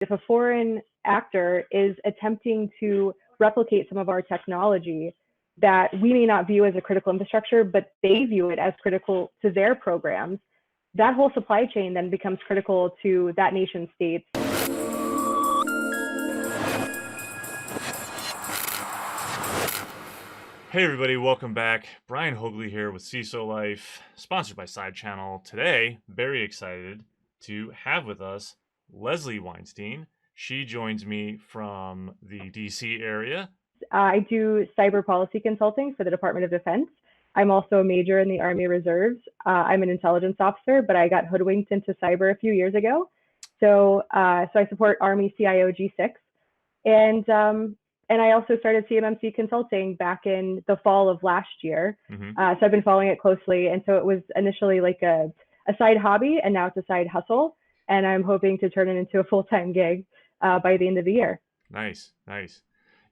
If a foreign actor is attempting to replicate some of our technology that we may not view as a critical infrastructure, but they view it as critical to their programs, that whole supply chain then becomes critical to that nation state's. Hey everybody, welcome back. Brian Hoagley here with cisolife, sponsored by SideChannel. Today, very excited to have with us Leslie Weinstein. She joins me from the DC area. I do cyber policy consulting for the Department of Defense. I'm also a major in the Army Reserves. I'm an intelligence officer, but I got hoodwinked into cyber a few years ago. So I support Army CIO G6. And I also started CMMC Consulting back in the fall of last year. So I've been following it closely. And so it was initially like a side hobby, and now it's a side hustle. And I'm hoping to turn it into a full-time gig by the end of the year. Nice.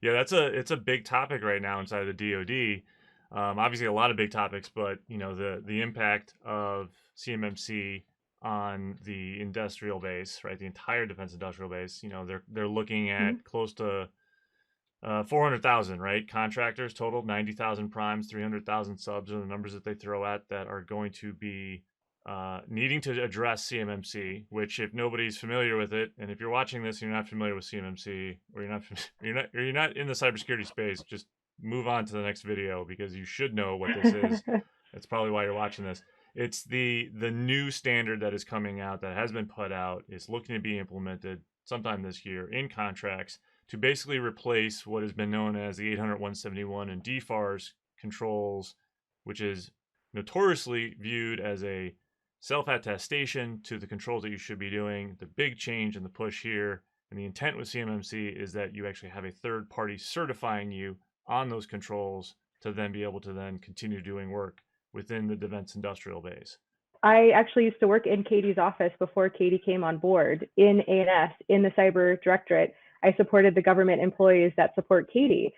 Yeah, it's a big topic right now inside the DoD. Obviously, a lot of big topics, but the impact of CMMC on the industrial base, right? The entire defense industrial base. They're looking at close to 400,000, right? Contractors total, 90,000 primes, 300,000 subs are the numbers that they throw at that are going to be needing to address CMMC. Which, if nobody's familiar with it, and if you're watching this and you're not familiar with CMMC, or you're not in the cybersecurity space, just move on to the next video because you should know what this is. That's probably why you're watching this. It's the new standard that is coming out, that has been put out. It's looking to be implemented sometime this year in contracts to basically replace what has been known as the 800-171 and DFARS controls, which is notoriously viewed as a self-attestation to the controls that you should be doing. The big change and the push here, and the intent with CMMC, is that you actually have a third party certifying you on those controls to then be able to then continue doing work within the defense industrial base. I actually used to work in Katie's office before Katie came on board in A&S, in the cyber directorate. I supported the government employees that support Katie.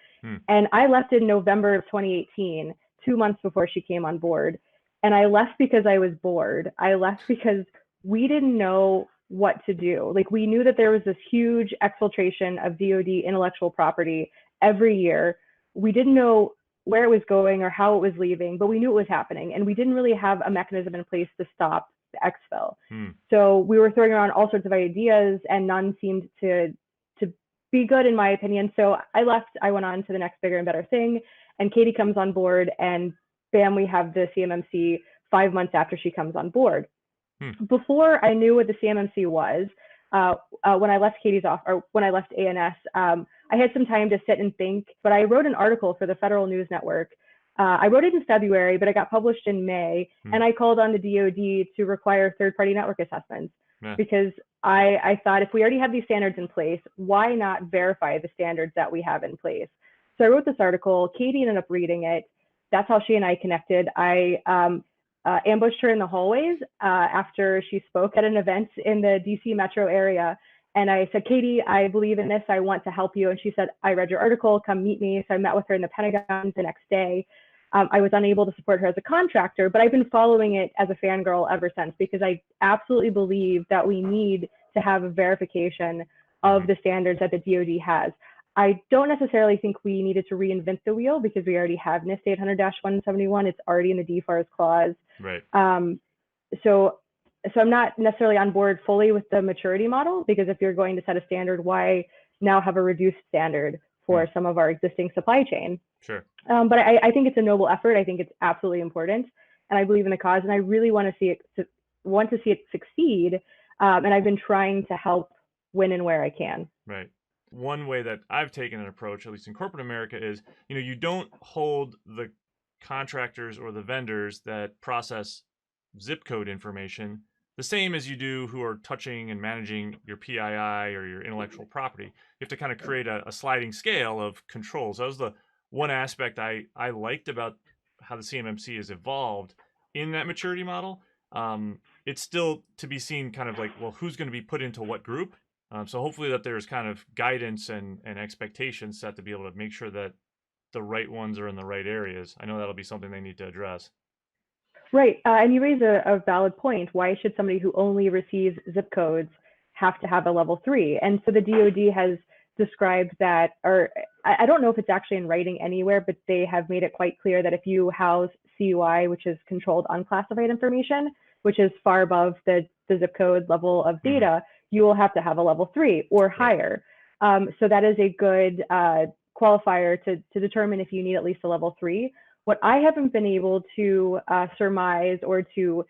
And I left in November of 2018, 2 months before she came on board. And I left because I was bored. I left because we didn't know what to do. Like, we knew that there was this huge exfiltration of DoD intellectual property every year. We didn't know where it was going or how it was leaving, but we knew it was happening. And we didn't really have a mechanism in place to stop the exfil. So we were throwing around all sorts of ideas, and none seemed to be good, in my opinion. So I left. I went on to the next bigger and better thing. And Katie comes on board, and bam, we have the CMMC 5 months after she comes on board. Before I knew what the CMMC was, when I left Katie's off, or when I left A&S, I had some time to sit and think, but I wrote an article for the Federal News Network. I wrote it in February, but it got published in May. And I called on the DoD to require third-party network assessments, because I thought, if we already have these standards in place, why not verify the standards that we have in place? So I wrote this article. Katie ended up reading it. That's how she and I connected. I ambushed her in the hallways after she spoke at an event in the DC metro area. And I said, Katie, I believe in this. I want to help you. And she said, I read your article. Come meet me. So I met with her in the Pentagon the next day. I was unable to support her as a contractor, but I've been following it as a fangirl ever since, because I absolutely believe that we need to have a verification of the standards that the DoD has. I don't necessarily think we needed to reinvent the wheel, because we already have NIST 800-171. It's already in the DFARS clause. Right. So I'm not necessarily on board fully with the maturity model, because if you're going to set a standard, why now have a reduced standard for some of our existing supply chain? Sure. But I think it's a noble effort. I think it's absolutely important, and I believe in the cause, and I really want to see it succeed. And I've been trying to help when and where I can. Right. One way that I've taken an approach, at least in corporate America, is you don't hold the contractors or the vendors that process zip code information the same as you do who are touching and managing your PII or your intellectual property. You have to kind of create a sliding scale of controls. That was the one aspect I liked about how the CMMC has evolved in that maturity model. It's still to be seen, kind of like, well, who's going to be put into what group? So hopefully that there's kind of guidance and expectations set to be able to make sure that the right ones are in the right areas. I know that'll be something they need to address. Right. And you raise a valid point. Why should somebody who only receives zip codes have to have a level 3. And so the DoD has described that, or I don't know if it's actually in writing anywhere, but they have made it quite clear that if you house CUI, which is controlled unclassified information, which is far above the zip code level of data, you will have to have a level 3 or higher. So that is a good qualifier to determine if you need at least a level 3. What I haven't been able to surmise or to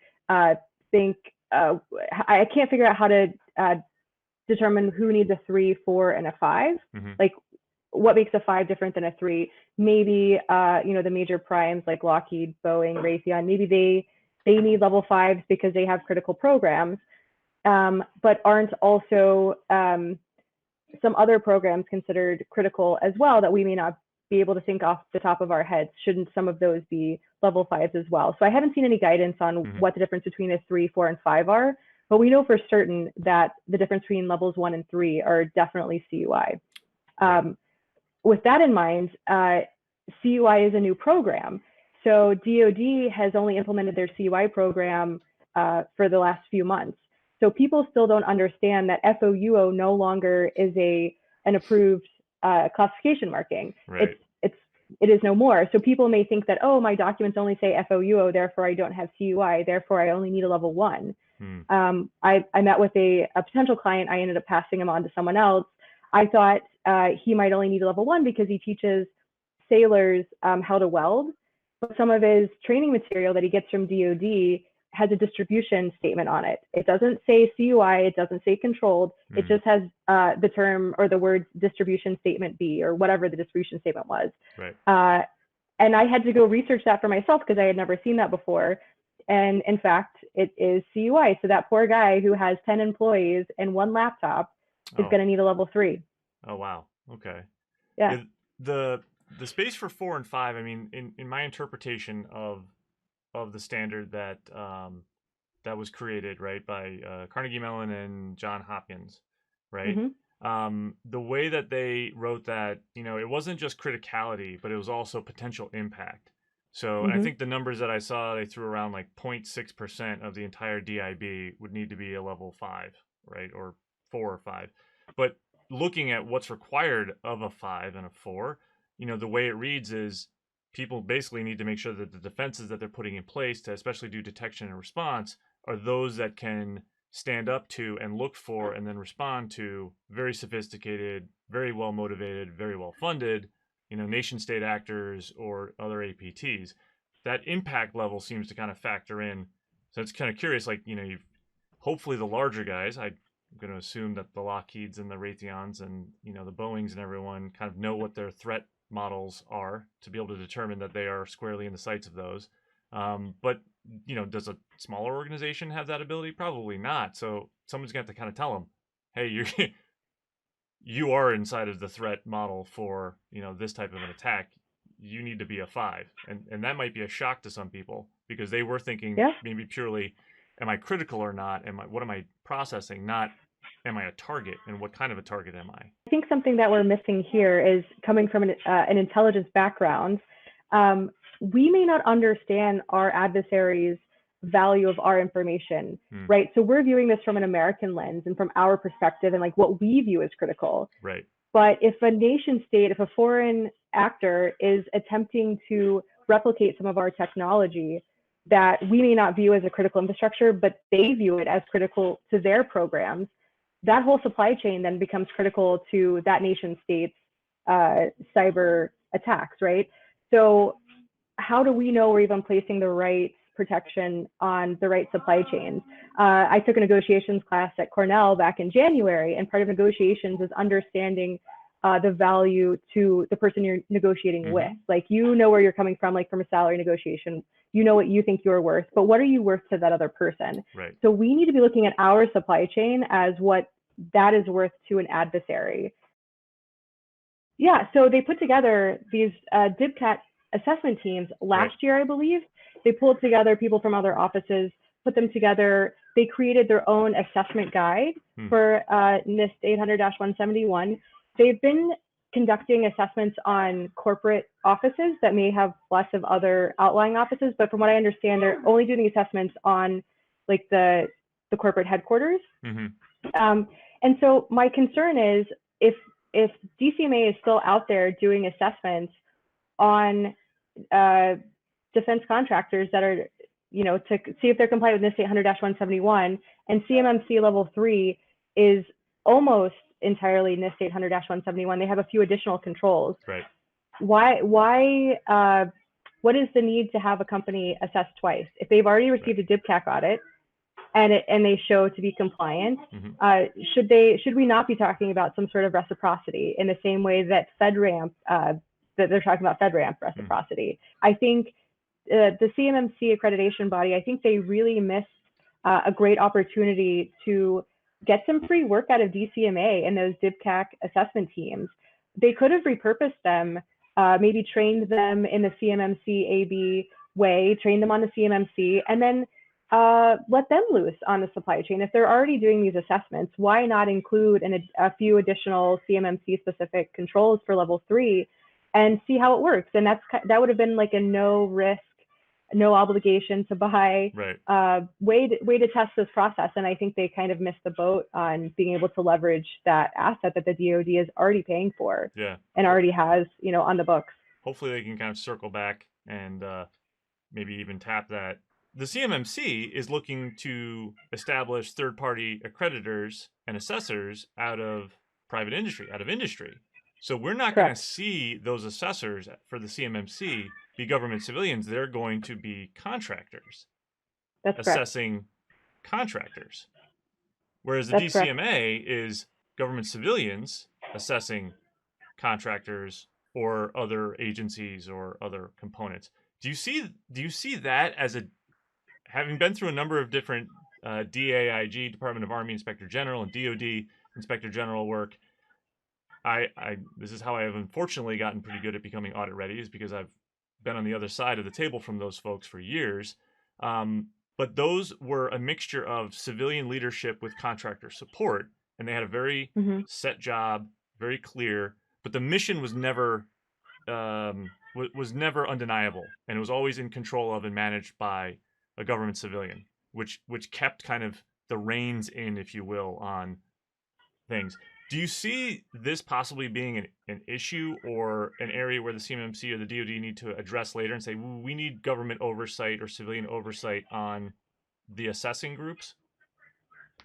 think, I can't figure out how to determine who needs a 3, 4, and a 5. Like, what makes a 5 different than a 3? Maybe the major primes like Lockheed, Boeing, Raytheon, maybe they need level 5s because they have critical programs, but aren't also some other programs considered critical as well that we may not be able to think off the top of our heads. Shouldn't some of those be level 5s as well? So I haven't seen any guidance on what the difference between a 3, 4, and 5 are, but we know for certain that the difference between levels 1 and 3 are definitely CUI. With that in mind, CUI is a new program. So DoD has only implemented their CUI program for the last few months. So people still don't understand that FOUO no longer is an approved classification marking. It is no more. So people may think that, oh, my documents only say FOUO, therefore I don't have CUI, therefore I only need a level 1. I met with a potential client. I ended up passing him on to someone else. I thought he might only need a level 1 because he teaches sailors how to weld. But some of his training material that he gets from DoD has a distribution statement on it. It doesn't say CUI, it doesn't say controlled, it just has the term or the words distribution statement B, or whatever the distribution statement was. And I had to go research that for myself because I had never seen that before. And in fact, it is CUI. So that poor guy who has 10 employees and 1 laptop is going to need a level 3. Oh, wow. Okay. Yeah. The space for 4 and 5, I mean, in my interpretation of the standard that that was created, right, by Carnegie Mellon and John Hopkins, right? The way that they wrote that, it wasn't just criticality, but it was also potential impact. So and I think the numbers that I saw, they threw around like 0.6% of the entire DIB would need to be a level 5, right, or 4 or 5. But looking at what's required of a 5 and a 4, the way it reads is people basically need to make sure that the defenses that they're putting in place to especially do detection and response are those that can stand up to and look for and then respond to very sophisticated, very well motivated, very well funded, nation state actors or other APTs. That impact level seems to kind of factor in. So it's kind of curious, like, you've hopefully the larger guys, I'm going to assume that the Lockheeds and the Raytheons and, the Boeings and everyone kind of know what their threat models are to be able to determine that they are squarely in the sights of those. But, does a smaller organization have that ability? Probably not. So someone's going to have to kind of tell them, hey, you are inside of the threat model for, this type of an attack. You need to be a 5. And that might be a shock to some people because they were thinking maybe purely, am I critical or not? What am I processing? Not, am I a target, and what kind of a target am I? I think something that we're missing here is coming from an intelligence background. We may not understand our adversaries' value of our information, right? So we're viewing this from an American lens and from our perspective and like what we view as critical. Right. But if a nation state, if a foreign actor is attempting to replicate some of our technology that we may not view as a critical infrastructure, but they view it as critical to their programs, that whole supply chain then becomes critical to that nation state's cyber attacks, right? So how do we know we're even placing the right protection on the right supply chains? I took a negotiations class at Cornell back in January, and part of negotiations is understanding the value to the person you're negotiating with. Like, where you're coming from, like from a salary negotiation, what you think you're worth, but what are you worth to that other person? Right. So we need to be looking at our supply chain as what that is worth to an adversary. Yeah, so they put together these DIBCAT assessment teams last year, I believe. They pulled together people from other offices, put them together. They created their own assessment guide for NIST 800-171. They've been conducting assessments on corporate offices that may have lots of other outlying offices, but from what I understand, they're only doing assessments on like the corporate headquarters. And so my concern is if DCMA is still out there doing assessments on defense contractors that are, to see if they're compliant with NIST 800-171, and CMMC level 3 is almost entirely NIST 800-171. They have a few additional controls. Right. Why what is the need to have a company assess twice? If they've already received a DIBCAC audit and they show to be compliant, should we not be talking about some sort of reciprocity in the same way that FedRAMP, that they're talking about FedRAMP reciprocity? I think the CMMC accreditation body, I think they really missed a great opportunity to get some free work out of DCMA and those DIBCAC assessment teams. They could have repurposed them, maybe trained them in the CMMC-AB way, trained them on the CMMC, and then let them loose on the supply chain. If they're already doing these assessments, why not include a few additional CMMC specific controls for level 3 and see how it works? And that would have been like a no risk, no obligation to buy way to test this process. And I think they kind of missed the boat on being able to leverage that asset that the DoD is already paying for and already has, on the books. Hopefully they can kind of circle back and maybe even tap that. The CMMC is looking to establish third-party accreditors and assessors out of private industry, So we're not going to see those assessors for the CMMC be government civilians. They're going to be contractors assessing contractors. Whereas the DCMA is government civilians assessing contractors or other agencies or other components. Do you see that as having been through a number of different DAIG, Department of Army Inspector General, and DoD Inspector General work? This is how I have unfortunately gotten pretty good at becoming audit ready, is because I've been on the other side of the table from those folks for years. But those were a mixture of civilian leadership with contractor support, and they had a very set job, very clear, but the mission was never undeniable, and it was always in control of and managed by a government civilian, which kept kind of the reins in, if you will, on things. Do you see this possibly being an issue or an area where the CMMC or the DoD need to address later and say, we need government oversight or civilian oversight on the assessing groups?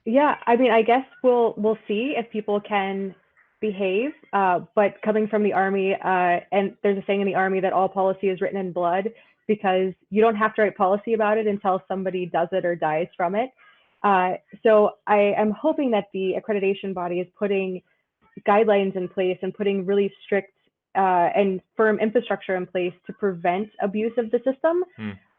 Yeah, I mean, I guess we'll see if people can behave, but coming from the Army, and there's a saying in the Army that all policy is written in blood, because you don't have to write policy about it until somebody does it or dies from it. So I am hoping that the accreditation body is putting guidelines in place and putting really strict and firm infrastructure in place to prevent abuse of the system.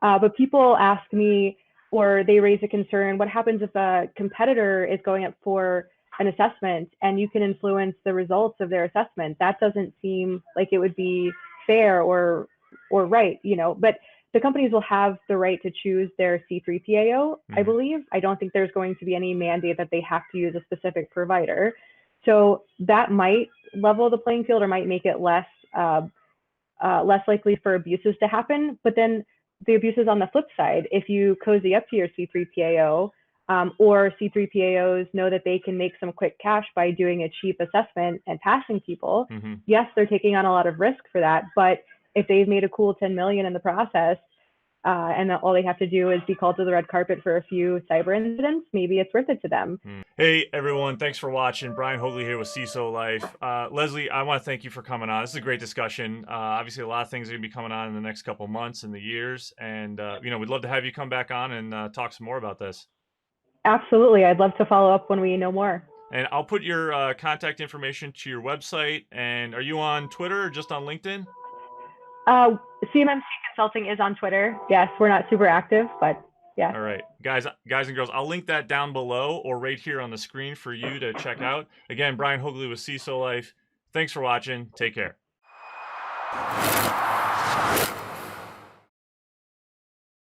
But people ask me, or they raise a concern, what happens if a competitor is going up for an assessment and you can influence the results of their assessment? That doesn't seem like it would be fair or right, but the companies will have the right to choose their C3PAO, I believe. I don't think there's going to be any mandate that they have to use a specific provider. So that might level the playing field or might make it less likely for abuses to happen. But then the abuses on the flip side, if you cozy up to your C3PAO, or C3PAOs know that they can make some quick cash by doing a cheap assessment and passing people, yes, they're taking on a lot of risk for that. But if they've made a cool 10 million in the process, and all they have to do is be called to the red carpet for a few cyber incidents, maybe it's worth it to them. Hey, everyone. Thanks for watching. Brian Hoagley here with CISOLife. Leslie, I want to thank you for coming on. This is a great discussion. Obviously, a lot of things are going to be coming on in the next couple months and the years. And, we'd love to have you come back on and talk some more about this. Absolutely. I'd love to follow up when we know more. And I'll put your contact information to your website. And are you on Twitter or just on LinkedIn? CMMC Consulting is on Twitter. Yes, we're not super active, but yeah. All right, guys and girls, I'll link that down below or right here on the screen for you to check out. Again, Brian Hoagley with CISOLife. Thanks for watching. Take care.